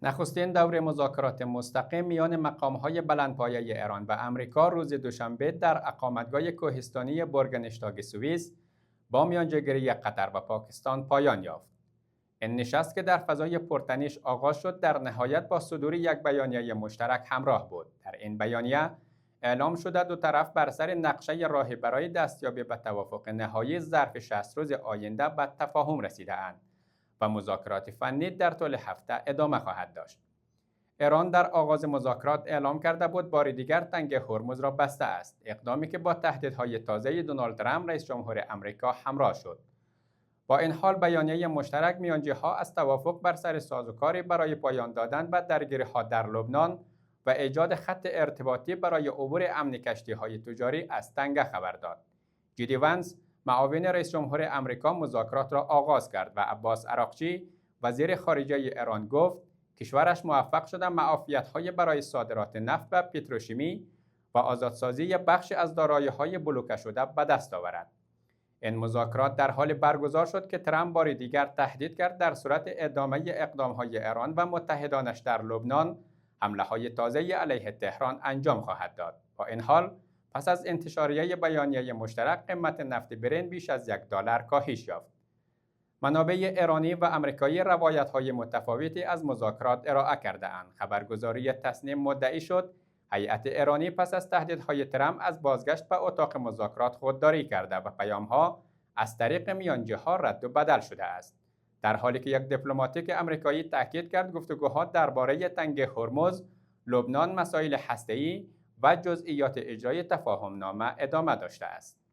نخستین دور مذاکرات مستقیم میان مقام‌های بلندپایه ایران و آمریکا روز دوشنبه در اقامتگاه کوهستانی بورگنشتاگ سوئیس با میانجیگری قطر و پاکستان پایان یافت. این نشست که در فضای پرتنش آغاز شد در نهایت با صدور یک بیانیه مشترک همراه بود. در این بیانیه اعلام شده دو طرف بر سر نقشه راهی برای دستیابی به توافق نهایی ظرف 60 روز آینده به تفاهم رسیده‌اند و مذاکرات فنی در طول هفته ادامه خواهد داشت. ایران در آغاز مذاکرات اعلام کرده بود بار دیگر تنگ هرمز را بسته است، اقدامی که با تهدیدهای تازه دونالد ترامپ رئیس جمهور آمریکا همراه شد. با این حال بیانیه مشترک میانجی‌ها از توافق بر سر سازوکاری برای پایان دادن به درگیری‌ها در لبنان و ایجاد خط ارتباطی برای عبور امن کشتی‌های تجاری از تنگه خبر داد. جی دی ونس معاون رئیس جمهور آمریکا مذاکرات را آغاز کرد و عباس عراقچی وزیر خارجه ایران گفت کشورش موفق شده معافیت‌های برای صادرات نفت و پتروشیمی و آزادسازی بخشی از دارایی‌های بلوکه شده به دست آورد. این مذاکرات در حال برگزار شد که ترامپ بار دیگر تهدید کرد در صورت ادامه اقدام‌های ایران و متحدانش در لبنان حمله‌های تازه علیه تهران انجام خواهد داد. با این حال پس از انتشاریه بیانیه مشترک قیمت نفت برنت بیش از $1 کاهش یافت. منابع ایرانی و آمریکایی روایت‌های متفاوتی از مذاکرات ارائه کرده‌اند. خبرگزاری تصنیم مدعی شد هیئت ایرانی پس از تهدیدهای ترامپ از بازگشت به اتاق مذاکرات خودداری کرده و پیام‌ها از طریق میانجی‌ها رد و بدل شده است. در حالی که یک دیپلماتیک آمریکایی تاکید کرد گفتگوها درباره تنگ هرمز، لبنان، مسائل هسته‌ای و جزئیات اجرای تفاهمنامه ادامه داشته است.